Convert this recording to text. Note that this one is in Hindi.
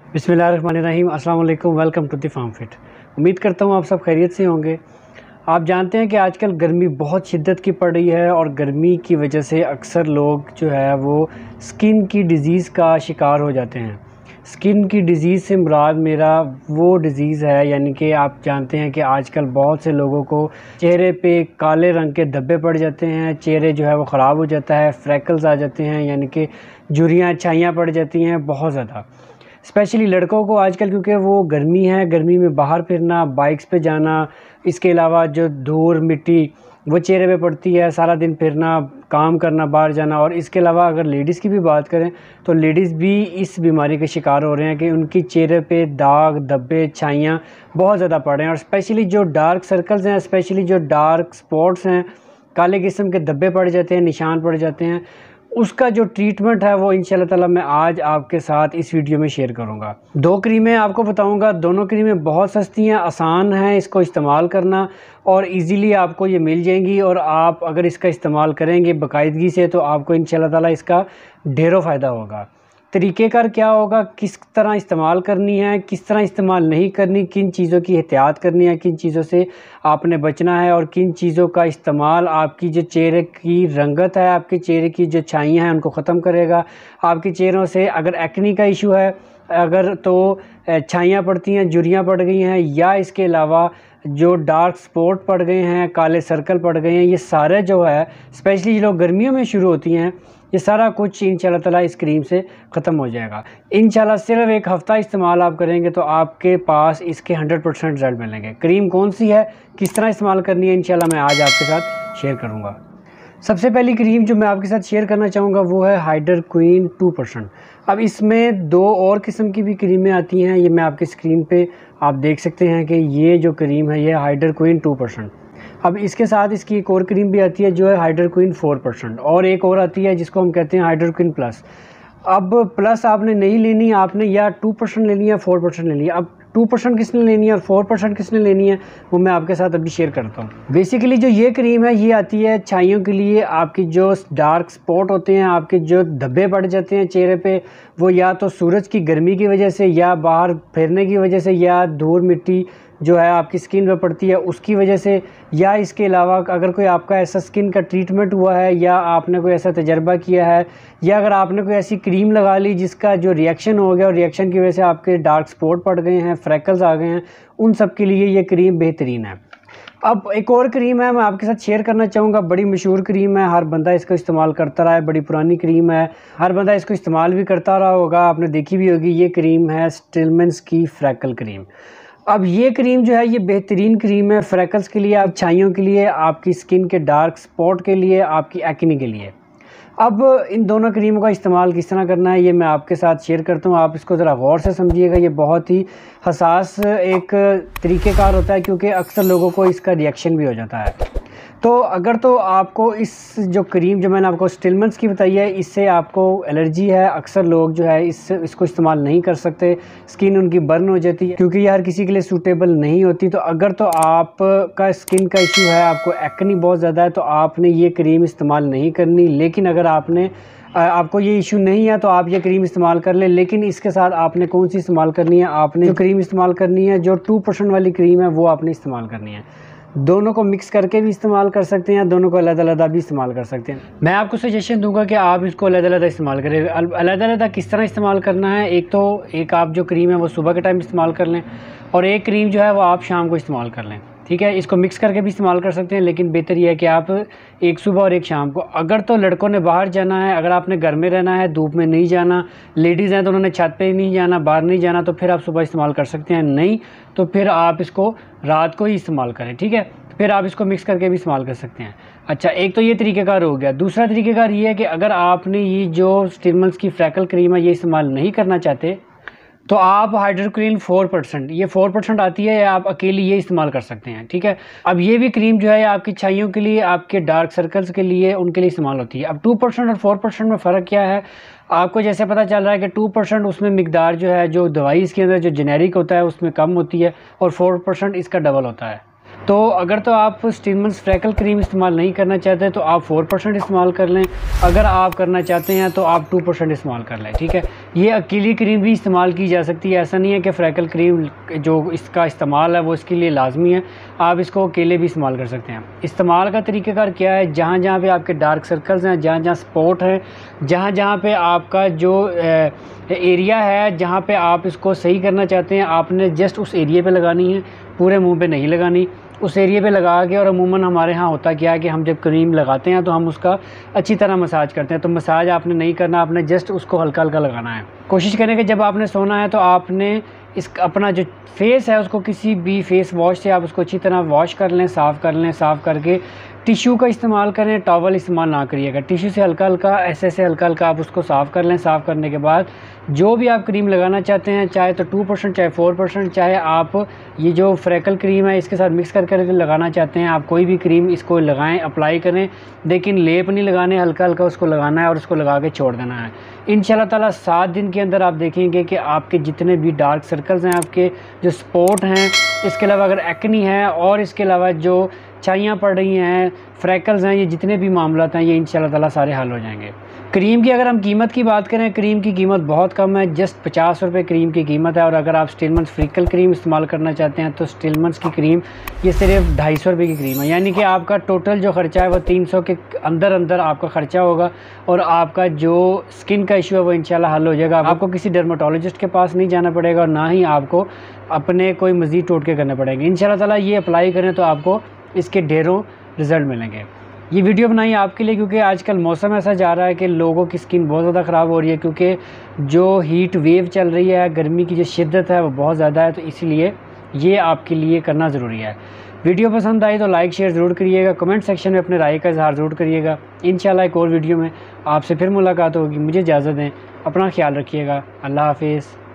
बिस्मिल्लाहिर्रहमानिर्रहीम, अस्सलाम वालेकुम। Welcome to the farm fit. उम्मीद करता हूँ आप सब खैरियत से होंगे। आप जानते हैं कि आजकल गर्मी बहुत शिद्दत की पड़ रही है और गर्मी की वजह से अक्सर लोग जो है वो स्किन की डिज़ीज़ का शिकार हो जाते हैं। स्किन की डिज़ीज़ से मुराद मेरा वो डिज़ीज़ है, यानी कि आप जानते हैं कि आजकल बहुत से लोगों को चेहरे पे काले रंग के धब्बे पड़ जाते हैं, चेहरे जो है वो ख़राब हो जाता है, फ्रैकल्स आ जाते हैं, यानी कि झुर्रियाँ छाइयाँ पड़ जाती हैं बहुत ज़्यादा। स्पेशली लड़कों को आजकल, क्योंकि वो गर्मी है, गर्मी में बाहर फिरना, बाइक्स पे जाना, इसके अलावा जो धूल मिट्टी वो चेहरे पे पड़ती है, सारा दिन फिरना, काम करना, बाहर जाना। और इसके अलावा अगर लेडीज़ की भी बात करें तो लेडीज़ भी इस बीमारी के शिकार हो रहे हैं कि उनकी चेहरे पे दाग, धब्बे, छाइयाँ बहुत ज़्यादा पड़ रहे हैं। और स्पेशली जो डार्क सर्कल्स हैं, स्पेशली जो डार्क स्पॉट्स हैं, काले किस्म के धब्बे पड़ जाते हैं, निशान पड़ जाते हैं, उसका जो ट्रीटमेंट है वो इंशाल्लाह ताला मैं आज आपके साथ इस वीडियो में शेयर करूंगा। दो क्रीमें आपको बताऊंगा, दोनों क्रीमें बहुत सस्ती हैं, आसान हैं इसको इस्तेमाल करना और इजीली आपको ये मिल जाएंगी। और आप अगर इसका इस्तेमाल करेंगे बाकायदगी से तो आपको इंशाल्लाह ताला इसका ढेरों फ़ायदा होगा। तरीक़ेकार क्या होगा, किस तरह इस्तेमाल करनी है, किस तरह इस्तेमाल नहीं करनी, किन चीज़ों की एहतियात करनी है, किन चीज़ों से आपने बचना है और किन चीज़ों का इस्तेमाल आपकी जो चेहरे की रंगत है, आपके चेहरे की जो छाइयाँ हैं उनको ख़त्म करेगा। आपके चेहरों से अगर एक्नी का इशू है, अगर तो छाइयाँ पड़ती हैं, झुर्रियाँ पड़ गई हैं, या इसके अलावा जो डार्क स्पॉट पड़ गए हैं, काले सर्कल पड़ गए हैं, ये सारे जो है स्पेशली जो गर्मियों में शुरू होती हैं, ये सारा कुछ इंशाल्लाह ताला इस क्रीम से ख़त्म हो जाएगा। इंशाल्लाह सिर्फ एक हफ़्ता इस्तेमाल आप करेंगे तो आपके पास इसके 100% रिज़ल्ट मिलेंगे। क्रीम कौन सी है, किस तरह इस्तेमाल करनी है, इंशाल्लाह मैं आज आपके साथ शेयर करूँगा। सबसे पहली क्रीम जो मैं आपके साथ शेयर करना चाहूँगा वो है हाइड्र क्वीन 2%। अब इसमें दो और किस्म की भी क्रीमें आती हैं, ये मैं आपकी स्क्रीन पे आप देख सकते हैं कि ये जो क्रीम है ये हाइड्र क्वीन 2%। अब इसके साथ इसकी एक और क्रीम भी आती है जो है हाइड्र क्वीन 4%, और एक और आती है जिसको हम कहते हैं हाइड्र क्वीन प्लस। अब प्लस आपने नहीं लेनी, आपने या 2% लेनी है, 4% लेनी है। अब 2% किसने लेनी है और 4% किसने लेनी है वो मैं आपके साथ अभी शेयर करता हूँ। बेसिकली जो ये क्रीम है ये आती है छाइयों के लिए। आपकी जो डार्क स्पॉट होते हैं, आपके जो धब्बे पड़ जाते हैं चेहरे पे, वो या तो सूरज की गर्मी की वजह से, या बाहर फिरने की वजह से, या धूल मिट्टी जो है आपकी स्किन पे पड़ती है उसकी वजह से, या इसके अलावा अगर कोई आपका ऐसा स्किन का ट्रीटमेंट हुआ है, या आपने कोई ऐसा तजर्बा किया है, या अगर आपने कोई ऐसी क्रीम लगा ली जिसका जो रिएक्शन हो गया और रिएक्शन की वजह से आपके डार्क स्पॉट पड़ गए हैं, फ्रैकल्स आ गए हैं, उन सब के लिए ये क्रीम बेहतरीन है। अब एक और क्रीम है मैं आपके साथ शेयर करना चाहूँगा, बड़ी मशहूर क्रीम है, हर बंदा इसको इस्तेमाल करता रहा है, बड़ी पुरानी क्रीम है, हर बंदा इसको इस्तेमाल भी करता रहा होगा, आपने देखी भी होगी। ये क्रीम है स्टिलमेंस की फ्रैकल क्रीम। अब ये क्रीम जो है ये बेहतरीन क्रीम है फ्रैकल्स के लिए, आप छाइयों के लिए, आपकी स्किन के डार्क स्पॉट के लिए, आपकी एक्नी के लिए। अब इन दोनों क्रीमों का इस्तेमाल किस तरह करना है ये मैं आपके साथ शेयर करता हूँ, आप इसको ज़रा गौर से समझिएगा। ये बहुत ही हसास एक तरीक़ेकार होता है क्योंकि अक्सर लोगों को इसका रिएक्शन भी हो जाता है। तो अगर तो आपको इस जो क्रीम जो मैंने आपको स्टिलमेंट्स की बताई है इससे आपको एलर्जी है, अक्सर लोग जो है इसको इस्तेमाल नहीं कर सकते, स्किन उनकी बर्न हो जाती है क्योंकि ये हर किसी के लिए सूटेबल नहीं होती। तो अगर तो आपका स्किन का इशू है, आपको एक्नी बहुत ज़्यादा है, तो आपने ये क्रीम इस्तेमाल नहीं करनी। लेकिन अगर आपको ये इशू नहीं है तो आप ये क्रीम इस्तेमाल कर लें। लेकिन इसके साथ आपने कौन सी इस्तेमाल करनी है, आपने जो क्रीम इस्तेमाल करनी है जो 2% वाली क्रीम है वो आपने इस्तेमाल करनी है। दोनों को मिक्स करके भी इस्तेमाल कर सकते हैं, दोनों को अलग-अलग भी इस्तेमाल कर सकते हैं। मैं आपको सजेशन दूंगा कि आप इसको अलग-अलग इस्तेमाल करें। अलग-अलग किस तरह इस्तेमाल करना है, एक आप जो क्रीम है वो सुबह के टाइम इस्तेमाल कर लें और एक क्रीम जो है वो आप शाम को इस्तेमाल कर लें, ठीक है। इसको मिक्स करके भी इस्तेमाल कर सकते हैं, लेकिन बेहतर यह है कि आप एक सुबह और एक शाम को। अगर तो लड़कों ने बाहर जाना है, अगर आपने घर में रहना है, धूप में नहीं जाना, लेडीज़ हैं तो उन्होंने छत पे नहीं जाना, बाहर नहीं जाना, तो फिर आप सुबह इस्तेमाल कर सकते हैं। नहीं तो फिर आप इसको रात को ही इस्तेमाल करें, ठीक है। फिर आप इसको मिक्स करके भी इस्तेमाल कर सकते हैं। अच्छा, एक तो ये तरीक़ेकार हो गया। दूसरा तरीक़ेकार ये है कि अगर आपने ये जो स्टिलमेंट्स की फ्रैकल क्रीम है ये इस्तेमाल नहीं करना चाहते तो आप हाइड्र क्वीन 4%, ये 4% आती है, आप अकेली ये इस्तेमाल कर सकते हैं, ठीक है। अब ये भी क्रीम जो है आपकी छाइयों के लिए, आपके डार्क सर्कल्स के लिए, उनके लिए इस्तेमाल होती है। अब 2% और 4% में फ़र्क क्या है, आपको जैसे पता चल रहा है कि 2% उसमें मिकदार जो है, जो दवाई इसके अंदर जो जेनेरिक होता है उसमें कम होती है, और 4% इसका डबल होता है। तो अगर तो आप स्टीलमैन्स फ्रैकल क्रीम इस्तेमाल नहीं करना चाहते तो आप 4% इस्तेमाल कर लें, अगर आप करना चाहते हैं तो आप 2% इस्तेमाल कर लें, ठीक है। ये अकेली क्रीम भी इस्तेमाल की जा सकती है, ऐसा नहीं है कि फ्रैकल क्रीम जो इसका इस्तेमाल है वो इसके लिए लाजमी है, आप इसको अकेले भी इस्तेमाल कर सकते हैं। इस्तेमाल का तरीक़ाकार क्या है, जहाँ जहाँ पे आपके डार्क सर्कल्स हैं, जहाँ जहाँ स्पॉट हैं, जहाँ जहाँ पे आपका जो एरिया है जहाँ पे आप इसको सही करना चाहते हैं, आपने जस्ट उस एरिया पे लगानी है, पूरे मुंह पे नहीं लगानी। उस एरिया पे लगा के, और अमूमन हमारे यहाँ होता क्या है कि हम जब क्रीम लगाते हैं तो हम उसका अच्छी तरह मसाज करते हैं, तो मसाज आपने नहीं करना, आपने जस्ट उसको हल्का हल्का लगाना है। कोशिश करें कि जब आपने सोना है तो आपने इस अपना जो फेस है उसको किसी भी फेस वॉश से आप उसको अच्छी तरह वॉश कर लें, साफ़ कर लें। साफ़ करके टिश्यू का इस्तेमाल करें, टॉवल इस्तेमाल ना करिएगा। टिश्यू से हल्का हल्का ऐसे हल्का हल्का आप उसको साफ़ कर लें। साफ़ करने के बाद जो भी आप क्रीम लगाना चाहते हैं, चाहे तो 2%, चाहे 4%, चाहे आप ये जो फ्रैकल क्रीम है इसके साथ मिक्स करके लगाना चाहते हैं, आप कोई भी क्रीम इसको लगाएं, अप्लाई करें, लेकिन लेप नहीं लगाने, हल्का हल्का उसको लगाना है और उसको लगा के छोड़ देना है। इंशाल्लाह ताला 7 दिन के अंदर आप देखेंगे कि आपके जितने भी डार्क सर्कल्स हैं, आपके जो स्पॉट हैं, इसके अलावा अगर एक्नी है और इसके अलावा जो छाइयाँ पड़ रही हैं, फ्रैकल्स हैं, ये जितने भी मामलात हैं ये इंशाल्लाह ताला सारे हल हो जाएंगे। क्रीम की अगर हम कीमत की बात करें, क्रीम की कीमत बहुत कम है, जस्ट 50 रुपये क्रीम की कीमत है। और अगर आप स्टीलमैन्स फ्रैकल क्रीम इस्तेमाल करना चाहते हैं तो स्टीलमैन्स की क्रीम ये सिर्फ 250 रुपये की क्रीम है, यानी कि आपका टोटल जो ख़र्चा है वो 300 के अंदर अंदर आपका ख़र्चा होगा और आपका जो स्किन का इशू है वो इंशाल्लाह हल हो जाएगा। आपको किसी डर्माटोलॉजिस्ट के पास नहीं जाना पड़ेगा और ना ही आपको अपने कोई मज़ीद टोटके करने पड़ेंगे। इंशाल्लाह ताला ये अप्लाई करें तो आपको इसके ढेरों रिज़ल्ट मिलेंगे। ये वीडियो बनाई आपके लिए क्योंकि आजकल मौसम ऐसा जा रहा है कि लोगों की स्किन बहुत ज़्यादा ख़राब हो रही है, क्योंकि जो हीट वेव चल रही है, गर्मी की जो शिद्दत है वो बहुत ज़्यादा है, तो इसलिए ये आपके लिए करना ज़रूरी है। वीडियो पसंद आई तो लाइक शेयर ज़रूर करिएगा, कमेंट सेक्शन में अपने राय का इज़हार ज़रूर करिएगा। इंशाल्लाह एक और वीडियो में आपसे फिर मुलाकात होगी। मुझे इजाज़त दें, अपना ख्याल रखिएगा। अल्लाह हाफिज़।